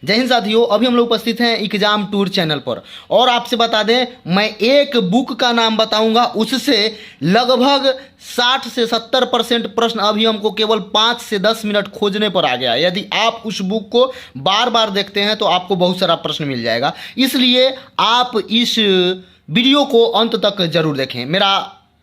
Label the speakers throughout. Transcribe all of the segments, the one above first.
Speaker 1: जय हिंद साथियों, अभी हम लोग उपस्थित हैं एग्जाम टूर चैनल पर और आपसे बता दें, मैं एक बुक का नाम बताऊंगा, उससे लगभग 60 से 70% प्रश्न अभी हमको केवल 5 से 10 मिनट खोजने पर आ गया। यदि आप उस बुक को बार बार देखते हैं तो आपको बहुत सारा प्रश्न मिल जाएगा। इसलिए आप इस वीडियो को अंत तक जरूर देखें। मेरा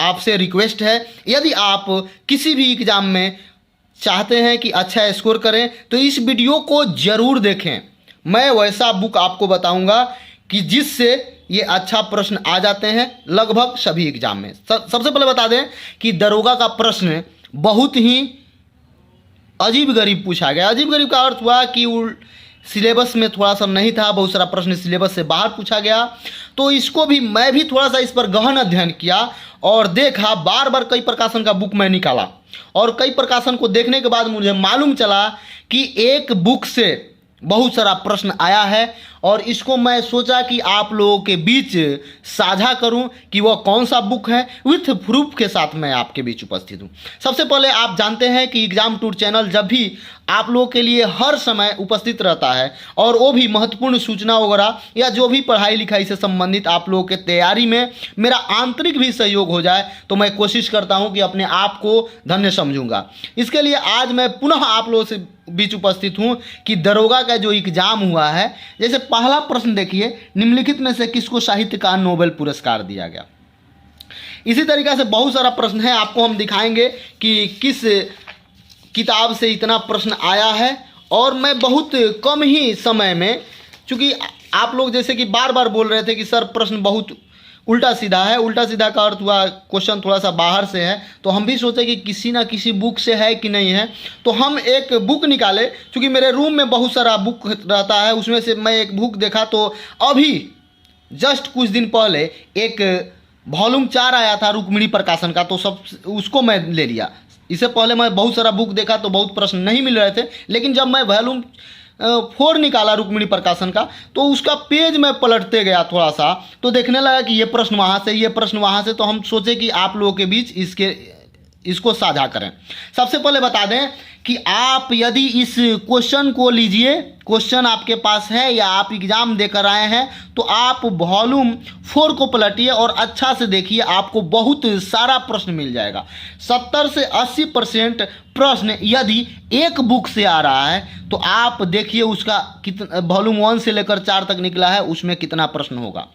Speaker 1: आपसे रिक्वेस्ट है, यदि आप किसी भी एग्जाम में चाहते हैं कि अच्छा स्कोर करें तो इस वीडियो को जरूर देखें। मैं वैसा बुक आपको बताऊंगा कि जिससे ये अच्छा प्रश्न आ जाते हैं लगभग सभी एग्जाम में। सबसे पहले बता दें कि दरोगा का प्रश्न बहुत ही अजीब गरीब पूछा गया। अजीब गरीब का अर्थ हुआ कि सिलेबस में थोड़ा सा नहीं था, बहुत सारा प्रश्न सिलेबस से बाहर पूछा गया। तो इसको भी मैं भी थोड़ा सा इस पर गहन अध्ययन किया और देखा, बार बार कई प्रकाशन का बुक मैं निकाला और कई प्रकाशन को देखने के बाद मुझे मालूम चला कि एक बुक से बहुत सारा प्रश्न आया है और इसको मैं सोचा कि आप लोगों के बीच साझा करूं कि वह कौन सा बुक है। विथ प्रूफ के साथ मैं आपके बीच उपस्थित हूं। सबसे पहले आप जानते हैं कि एग्जाम टूर चैनल जब भी आप लोगों के लिए हर समय उपस्थित रहता है और वो भी महत्वपूर्ण सूचना वगैरह या जो भी पढ़ाई लिखाई से संबंधित आप लोगों के तैयारी में मेरा आंतरिक भी सहयोग हो जाए तो मैं कोशिश करता हूं कि अपने आप को धन्य समझूंगा। इसके लिए आज मैं पुनः आप लोगों से बीच उपस्थित हूं कि दरोगा का जो एग्जाम हुआ है, जैसे पहला प्रश्न देखिए, निम्नलिखित में से किसको साहित्य का नोबेल पुरस्कार दिया गया। इसी तरीके से बहुत सारा प्रश्न है, आपको हम दिखाएंगे कि किस किताब से इतना प्रश्न आया है। और मैं बहुत कम ही समय में, चूंकि आप लोग जैसे कि बार बार बोल रहे थे कि सर प्रश्न बहुत उल्टा सीधा है, उल्टा सीधा का अर्थ हुआ क्वेश्चन थोड़ा सा बाहर से है, तो हम भी सोचे कि किसी ना किसी बुक से है कि नहीं है। तो हम एक बुक निकाले, क्योंकि मेरे रूम में बहुत सारा बुक रहता है, उसमें से मैं एक बुक देखा तो अभी जस्ट कुछ दिन पहले एक वॉल्यूम 4 आया था रुक्मिणी प्रकाशन का, तो सब उसको मैं ले लिया। इससे पहले मैं बहुत सारा बुक देखा तो बहुत प्रश्न नहीं मिल रहे थे, लेकिन जब मैं वॉल्यूम 4 निकाला रुक्मिणी प्रकाशन का तो उसका पेज में पलटते गया थोड़ा सा, तो देखने लगा कि ये प्रश्न वहाँ से, ये प्रश्न वहाँ से। तो हम सोचे कि आप लोगों के बीच इसको साझा करें। सबसे पहले बता दें कि आप यदि इस क्वेश्चन को लीजिए, क्वेश्चन आपके पास है या आप एग्जाम देकर आए हैं, तो आप वॉल्यूम 4 को पलटिए और अच्छा से देखिए, आपको बहुत सारा प्रश्न मिल जाएगा। 70 से 80% प्रश्न यदि एक बुक से आ रहा है तो आप देखिए उसका कितना, वॉल्यूम 1 से लेकर 4 तक निकला है, उसमें कितना प्रश्न होगा।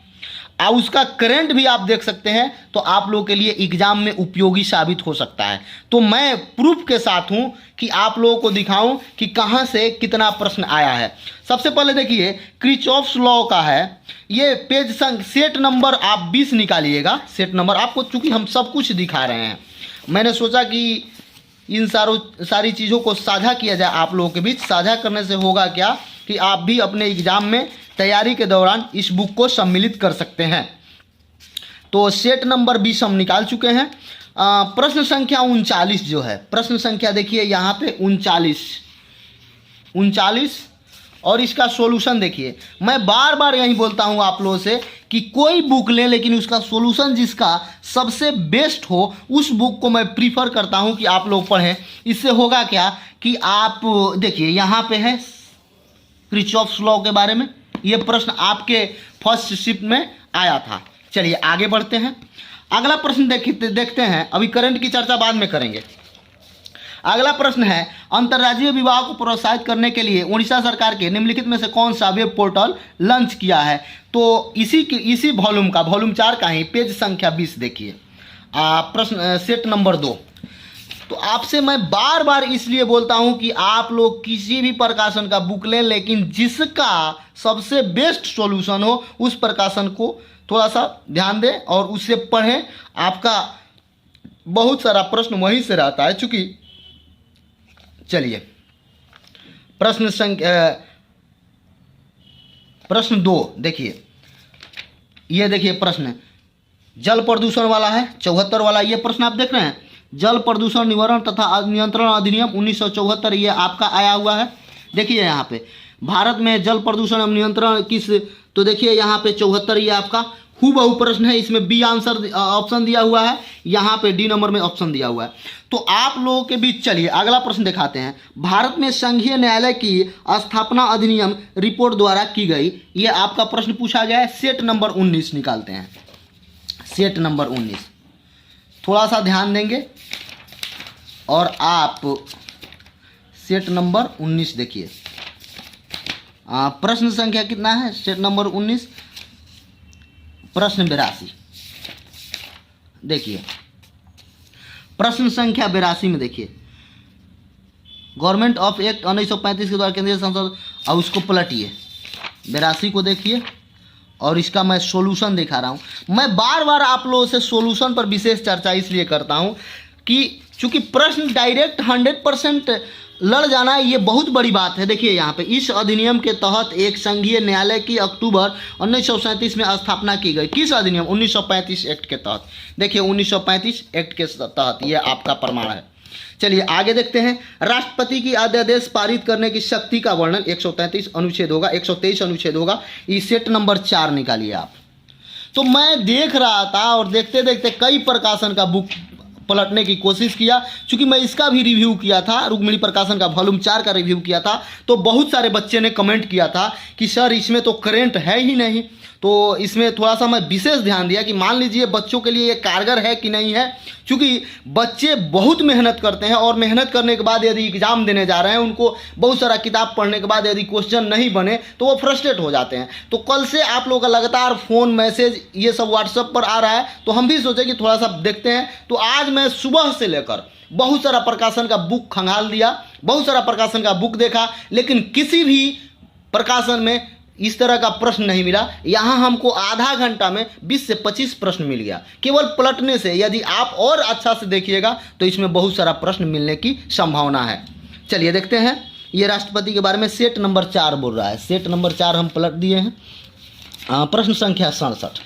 Speaker 1: और उसका करंट भी आप देख सकते हैं, तो आप लोगों के लिए एग्जाम में उपयोगी साबित हो सकता है। तो मैं प्रूफ के साथ हूं कि आप लोगों को दिखाऊं कि कहां से कितना प्रश्न आया है। सबसे पहले देखिए, क्रिचॉफ्स लॉ का है, ये पेज सेट नंबर आप 20 निकालिएगा। सेट नंबर आपको, चूंकि हम सब कुछ दिखा रहे हैं, मैंने सोचा कि इन सारी चीज़ों को साझा किया जाए आप लोगों के बीच। साझा करने से होगा क्या कि आप भी अपने एग्जाम में तैयारी के दौरान इस बुक को सम्मिलित कर सकते हैं। तो सेट नंबर 20 हम निकाल चुके हैं। प्रश्न संख्या 39 जो है, प्रश्न संख्या देखिए यहाँ पे 39 और इसका सॉल्यूशन देखिए। मैं बार बार यही बोलता हूँ आप लोगों से कि कोई बुक लें, लेकिन उसका सॉल्यूशन जिसका सबसे बेस्ट हो उस बुक को मैं प्रीफर करता हूँ कि आप लोग पढ़ें। इससे होगा क्या कि आप देखिए यहाँ पे है क्रिचॉफ्स लॉ के बारे में, ये प्रश्न आपके फर्स्ट शिफ्ट में आया था। चलिए आगे बढ़ते हैं। अगला प्रश्न देखते हैं, अभी करंट की चर्चा बाद में करेंगे। अगला प्रश्न है, अंतर्राज्यीय विवाह को प्रोत्साहित करने के लिए उड़ीसा सरकार के निम्नलिखित में से कौन सा वेब पोर्टल लॉन्च किया है। तो इसी वॉल्यूम का, वॉल्यूम 4 का ही पेज संख्या 20 देखिए, प्रश्न सेट नंबर 2। तो आपसे मैं बार बार इसलिए बोलता हूं कि आप लोग किसी भी प्रकाशन का बुक लें, लेकिन जिसका सबसे बेस्ट सॉल्यूशन हो उस प्रकाशन को थोड़ा सा ध्यान दें और उससे पढ़ें। आपका बहुत सारा प्रश्न वहीं से रहता है। चूंकि चलिए प्रश्न 2 देखिए, ये देखिए प्रश्न जल प्रदूषण वाला है, 74 वाला ये प्रश्न आप देख रहे हैं। जल प्रदूषण निवारण तथा नियंत्रण अधिनियम 1974 ये आपका आया हुआ है। देखिए यहाँ पे भारत में जल प्रदूषण एवं नियंत्रण किस, तो देखिए यहाँ पे 74 ये आपका हूबहू प्रश्न है, इसमें बी आंसर ऑप्शन दिया हुआ है, यहाँ पे डी नंबर में ऑप्शन दिया हुआ है। तो आप लोगों के बीच चलिए अगला प्रश्न दिखाते हैं। भारत में संघीय न्यायालय की स्थापना अधिनियम रिपोर्ट द्वारा की गई, ये आपका प्रश्न पूछा गया है। सेट नंबर 19 निकालते हैं, सेट नंबर 19 थोड़ा सा ध्यान देंगे और आप सेट नंबर 19 देखिए। प्रश्न संख्या कितना है सेट नंबर 19? प्रश्न 82 देखिए, प्रश्न संख्या 82 में देखिए, गवर्नमेंट ऑफ एक्ट 1935 के द्वारा केंद्रीय संसद, अब उसको पलटिए 82 को देखिए और इसका मैं सॉल्यूशन दिखा रहा हूं। मैं बार बार आप लोगों से सॉल्यूशन पर विशेष चर्चा इसलिए करता हूं कि चूंकि प्रश्न डायरेक्ट 100% लड़ जाना ये बहुत बड़ी बात है। देखिए यहाँ पे इस अधिनियम के तहत एक संघीय न्यायालय की अक्टूबर 1937 में स्थापना की गई। किस अधिनियम? 1935 एक्ट के तहत। देखिए 1935 एक्ट के तहत ये आपका प्रमाण है। चलिए आगे देखते हैं। राष्ट्रपति की अध्यादेश पारित करने की शक्ति का वर्णन 133 अनुच्छेद होगा, 123 अनुच्छेद होगा। ये सेट नंबर 4 निकालिए आप। तो मैं देख रहा था और देखते देखते कई प्रकाशन का बुक पलटने की कोशिश किया, क्योंकि मैं इसका भी रिव्यू किया था, रुक्मिणी प्रकाशन का वॉल्यूम 4 का रिव्यू किया था। तो बहुत सारे बच्चे ने कमेंट किया था कि सर इसमें तो करंट है ही नहीं। तो इसमें थोड़ा सा मैं विशेष ध्यान दिया कि मान लीजिए बच्चों के लिए ये कारगर है कि नहीं है, क्योंकि बच्चे बहुत मेहनत करते हैं और मेहनत करने के बाद यदि एग्जाम देने जा रहे हैं, उनको बहुत सारा किताब पढ़ने के बाद यदि क्वेश्चन नहीं बने तो वो फ्रस्ट्रेट हो जाते हैं। तो कल से आप लोगों का लगातार फ़ोन मैसेज ये सब व्हाट्सएप पर आ रहा है, तो हम भी सोचे कि थोड़ा सा देखते हैं। तो आज मैं सुबह से लेकर बहुत सारा प्रकाशन का बुक खंगाल दिया, बहुत सारा प्रकाशन का बुक देखा, लेकिन किसी भी प्रकाशन में इस तरह का प्रश्न नहीं मिला। यहाँ हमको आधा घंटा में 20 से 25 प्रश्न मिल गया केवल पलटने से। यदि आप और अच्छा से देखिएगा तो इसमें बहुत सारा प्रश्न मिलने की संभावना है। चलिए देखते हैं ये राष्ट्रपति के बारे में। सेट नंबर 4 बोल रहा है, सेट नंबर 4 हम पलट दिए हैं। प्रश्न संख्या 67,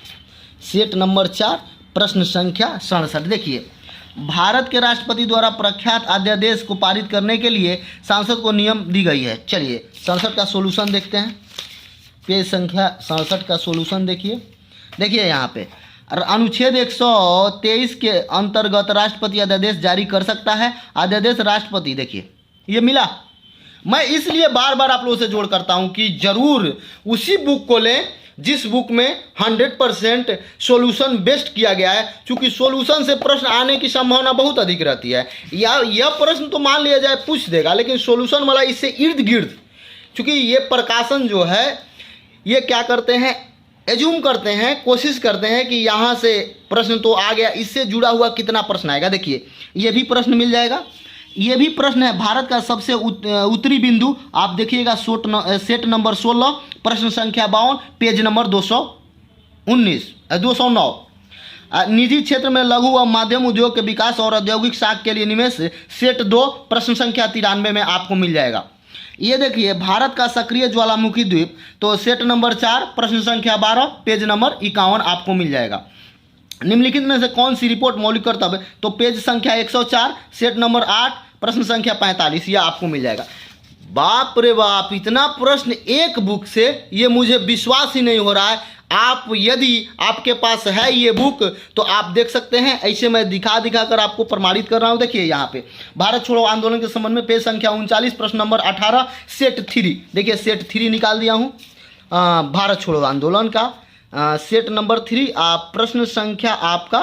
Speaker 1: सेट नंबर 4 प्रश्न संख्या 67 देखिए। भारत के राष्ट्रपति द्वारा प्रख्यात अध्यादेश को पारित करने के लिए सांसद को नियम दी गई है। चलिए 67 का सोल्यूशन देखते हैं। पेज संख्या 67 का सोल्यूशन देखिए। देखिए यहाँ पे अनुच्छेद 123 के अंतर्गत राष्ट्रपति अध्यादेश जारी कर सकता है। अध्यादेश राष्ट्रपति, देखिए ये मिला। मैं इसलिए बार बार आप लोगों से जोड़ करता हूँ कि जरूर उसी बुक को लें जिस बुक में 100% सॉल्यूशन बेस्ट किया गया है, क्योंकि सॉल्यूशन से प्रश्न आने की संभावना बहुत अधिक रहती है। या यह प्रश्न तो मान लिया जाए पूछ देगा, लेकिन सॉल्यूशन वाला इससे इर्द गिर्द, क्योंकि ये प्रकाशन जो है ये क्या करते हैं, एज्यूम करते हैं, कोशिश करते हैं कि यहाँ से प्रश्न तो आ गया, इससे जुड़ा हुआ कितना प्रश्न आएगा। देखिए ये भी प्रश्न मिल जाएगा। ये भी प्रश्न है भारत का सबसे उत्तरी बिंदु, आप देखिएगा सेट नंबर 16 प्रश्न संख्या 52 पेज नंबर 209। निजी क्षेत्र में लघु व मध्यम उद्योग के विकास और औद्योगिक साख के लिए निवेश, सेट 2 प्रश्न संख्या 93 में आपको मिल जाएगा। ये देखिए भारत का सक्रिय ज्वालामुखी द्वीप, तो सेट नंबर 4 प्रश्न संख्या 12 पेज नंबर 51 आपको मिल जाएगा। निम्नलिखित में से कौन सी रिपोर्ट मौलिक कर्तव्य, तो पेज संख्या 104 सेट नंबर 8 प्रश्न संख्या 45 यह आपको मिल जाएगा। बाप रे बाप, इतना प्रश्न एक बुक से, ये मुझे विश्वास ही नहीं हो रहा है। आप यदि आपके पास है ये बुक तो आप देख सकते हैं। ऐसे मैं दिखा कर आपको प्रमाणित कर रहा हूँ। देखिए यहाँ पे भारत छोड़ो आंदोलन के संबंध में पेज संख्या 39 प्रश्न नंबर 18 सेट 3, देखिए सेट 3 निकाल दिया हूँ। भारत छोड़ो आंदोलन का सेट नंबर 3 प्रश्न संख्या आपका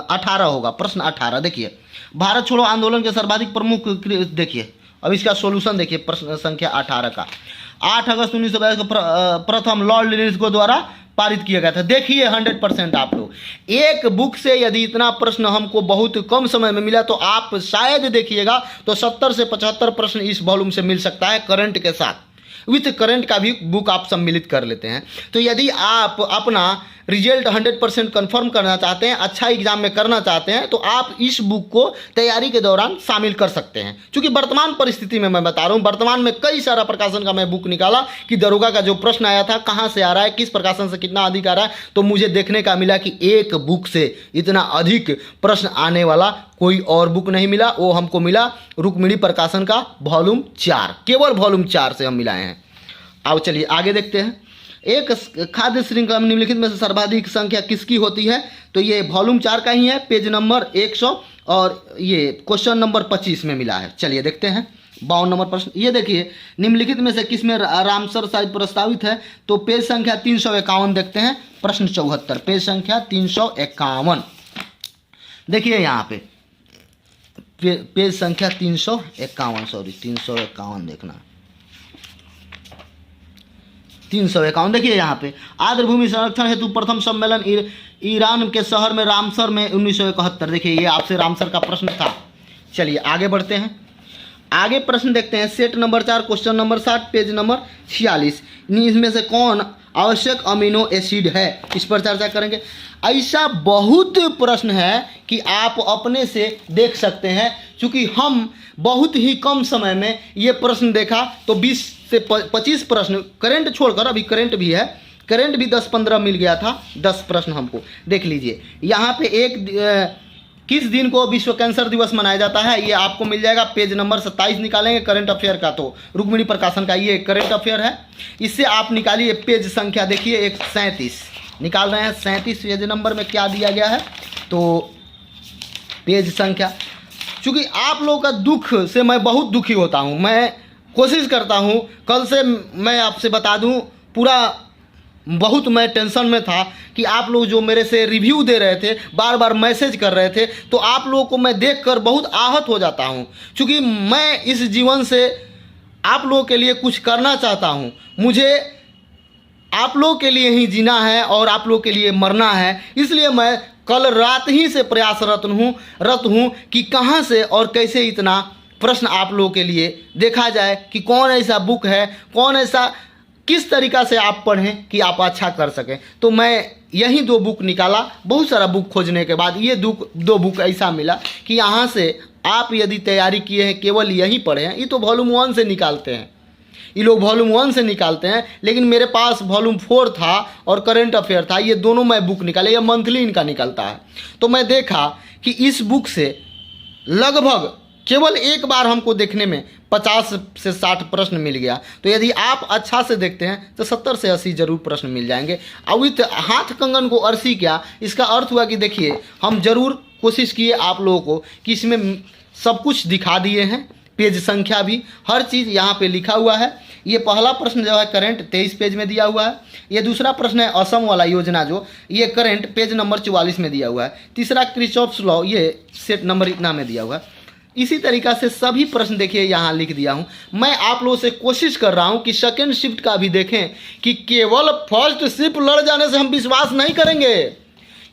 Speaker 1: 18 होगा, प्रश्न 18। देखिए भारत छोड़ो आंदोलन के सर्वाधिक प्रमुख, देखिए अब इसका सॉल्यूशन देखिए प्रश्न संख्या 18 का। 8 अगस्त 1922 को प्रथम लॉर्ड लिनिस्को द्वारा पारित किया गया था। देखिए 100% आप लोग एक बुक से यदि इतना प्रश्न हमको बहुत कम समय में मिला, तो आप शायद देखिएगा तो 70 से 75 प्रश्न इस वॉल्यूम से मिल सकता है करंट के साथ। विथ करंट का भी बुक आप सम्मिलित कर लेते हैं। तो यदि आप अपना रिजल्ट 100% कन्फर्म करना चाहते हैं, अच्छा एग्जाम में करना चाहते हैं, तो आप इस बुक को तैयारी के दौरान शामिल कर सकते हैं। क्योंकि वर्तमान परिस्थिति में मैं बता रहा हूँ, वर्तमान में कई सारा प्रकाशन का मैं बुक निकाला कि दरोगा का जो प्रश्न आया था कहाँ से आ रहा है, किस प्रकाशन से कितना अधिक आ रहा है, तो मुझे देखने का मिला कि एक बुक से इतना अधिक प्रश्न आने वाला कोई और बुक नहीं मिला। वो हमको मिला रुक्मिणी प्रकाशन का वॉल्यूम 4, केवल वॉल्यूम 4 से हम मिलाए हैं। आओ चलिए आगे देखते हैं। एक खाद्य श्रृंखला में निम्नलिखित में से सर्वाधिक संख्या किसकी होती है? तो ये वॉल्यूम 4 का ही है, पेज नंबर 100 और ये क्वेश्चन नंबर 25 में मिला है। चलिए देखते हैं 52 नंबर प्रश्न। ये देखिए, निम्नलिखित में से किस में रामसर साइट प्रस्तावित है? तो पेज संख्या 351 देखते हैं, प्रश्न 74, पेज संख्या 351। देखिए यहाँ पे पेज संख्या 351, सॉरी 351 देखना, 351। देखिए यहाँ पे आर्द्रभूमि संरक्षण हेतु प्रथम सम्मेलन ईरान के शहर में रामसर में 1971। देखिए ये आपसे रामसर का प्रश्न था। चलिए आगे बढ़ते हैं, आगे प्रश्न देखते हैं। Set number 4 question number 60 page number 46। इसमें से कौन आवश्यक अमीनो एसिड है? इस पर चर्चा करेंगे। ऐसा बहुत प्रश्न है कि आप अपने से देख सकते हैं, क्योंकि हम बहुत ही कम समय में ये प्रश्न देखा, तो 20 से 25 प्रश्न करंट छोड़कर, अभी करंट भी है, करंट भी 10-15 मिल गया था, 10 प्रश्न हमको। देख लीजिए यहाँ पे किस दिन को विश्व कैंसर दिवस मनाया जाता है? ये आपको मिल जाएगा, पेज नंबर 27 निकालेंगे करंट अफेयर का, तो रुक्मिणी प्रकाशन का ये करंट अफेयर है। इससे आप निकालिए पेज संख्या, देखिए 137 निकाल रहे हैं, 37 पेज नंबर में क्या दिया गया है? तो पेज संख्या, चूँकि आप लोगों का दुख से मैं बहुत दुखी होता हूँ, मैं कोशिश करता हूँ, कल से मैं आपसे बता दूँ, पूरा बहुत मैं टेंशन में था कि आप लोग जो मेरे से रिव्यू दे रहे थे, बार बार मैसेज कर रहे थे, तो आप लोगों को मैं देखकर बहुत आहत हो जाता हूं, क्योंकि मैं इस जीवन से आप लोगों के लिए कुछ करना चाहता हूं। मुझे आप लोगों के लिए ही जीना है और आप लोगों के लिए मरना है, इसलिए मैं कल रात ही से प्रयासरत हूँ कि कहाँ से और कैसे इतना प्रश्न आप लोगों के लिए देखा जाए कि कौन ऐसा बुक है, कौन ऐसा, किस तरीक़ा से आप पढ़ें कि आप अच्छा कर सकें। तो मैं यही 2 बुक निकाला, बहुत सारा बुक खोजने के बाद ये 2 बुक ऐसा मिला कि यहाँ से आप यदि तैयारी किए हैं, केवल यही पढ़े हैं। ये तो वॉल्यूम 1 से निकालते हैं, ये लोग वॉल्यूम 1 से निकालते हैं, लेकिन मेरे पास वॉल्यूम 4 था और करंट अफेयर था, ये दोनों मैं बुक निकाले, ये मंथली इनका निकलता है। तो मैं देखा कि इस बुक से लगभग केवल एक बार हमको देखने में 50 से 60 प्रश्न मिल गया। तो यदि आप अच्छा से देखते हैं तो 70 से 80 जरूर प्रश्न मिल जाएंगे। अब विथ हाथ कंगन को अरसी क्या, इसका अर्थ हुआ कि देखिए हम जरूर कोशिश किए आप लोगों को कि इसमें सब कुछ दिखा दिए हैं, पेज संख्या भी, हर चीज़ यहाँ पे लिखा हुआ है। ये पहला प्रश्न जो है करंट 23 पेज में दिया हुआ है। ये दूसरा प्रश्न है असम वाला योजना, जो ये करंट पेज नंबर 44 में दिया हुआ है। तीसरा क्रिचॉफ्स लॉ, ये सेट नंबर इतना में दिया हुआ है। इसी तरीक़ा से सभी प्रश्न देखिए यहाँ लिख दिया हूँ। मैं आप लोगों से कोशिश कर रहा हूँ कि सेकेंड शिफ्ट का भी देखें, कि केवल फर्स्ट शिफ्ट लड़ जाने से हम विश्वास नहीं करेंगे,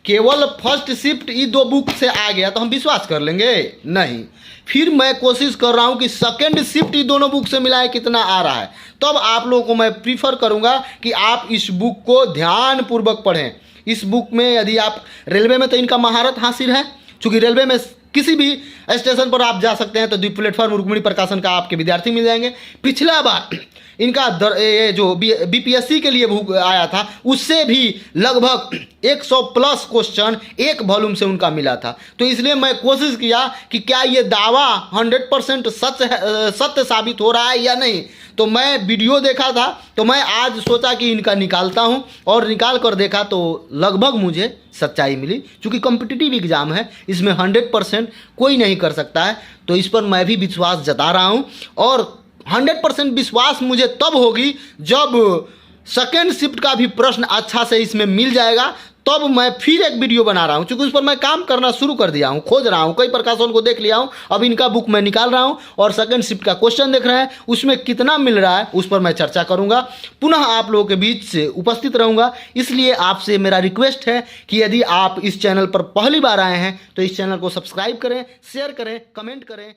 Speaker 1: केवल फर्स्ट शिफ्ट ये 2 बुक से आ गया तो हम विश्वास कर लेंगे नहीं। फिर मैं कोशिश कर रहा हूँ कि सेकेंड शिफ्ट ये दोनों बुक से मिलाए कितना आ रहा है, तब आप लोगों को मैं प्रीफर करूँगा कि आप इस बुक को ध्यानपूर्वक पढ़ें। इस बुक में यदि आप रेलवे में तो इनका महारत हासिल है, चूँकि रेलवे में किसी भी स्टेशन पर आप जा सकते हैं, तो द्वीप प्लेटफॉर्म रुक्मिणी प्रकाशन का आपके विद्यार्थी मिल जाएंगे। पिछला बार इनका ये जो बीपीएससी के लिए बुक आया था, उससे भी लगभग 100 प्लस क्वेश्चन एक वॉल्यूम से उनका मिला था। तो इसलिए मैं कोशिश किया कि क्या ये दावा 100% सत्य साबित हो रहा है या नहीं। तो मैं वीडियो देखा था, तो मैं आज सोचा कि इनका निकालता हूं, और निकाल कर देखा तो लगभग मुझे सच्चाई मिली। क्योंकि कॉम्पिटिटिव एग्जाम है, इसमें 100% कोई नहीं कर सकता है, तो इस पर मैं भी विश्वास जता रहा हूं। और 100% विश्वास मुझे तब होगी जब सेकेंड शिफ्ट का भी प्रश्न अच्छा से इसमें मिल जाएगा, तब मैं फिर एक वीडियो बना रहा हूं। क्योंकि उस पर मैं काम करना शुरू कर दिया हूं, खोज रहा हूं, कई प्रकाशन को देख लिया हूं, अब इनका बुक मैं निकाल रहा हूं और सेकंड शिफ्ट का क्वेश्चन देख रहे हैं, उसमें कितना मिल रहा है उस पर मैं चर्चा करूंगा। पुनः आप लोगों के बीच से उपस्थित रहूंगा। इसलिए आपसे मेरा रिक्वेस्ट है कि यदि आप इस चैनल पर पहली बार आए हैं तो इस चैनल को सब्सक्राइब करें, शेयर करें, कमेंट करें।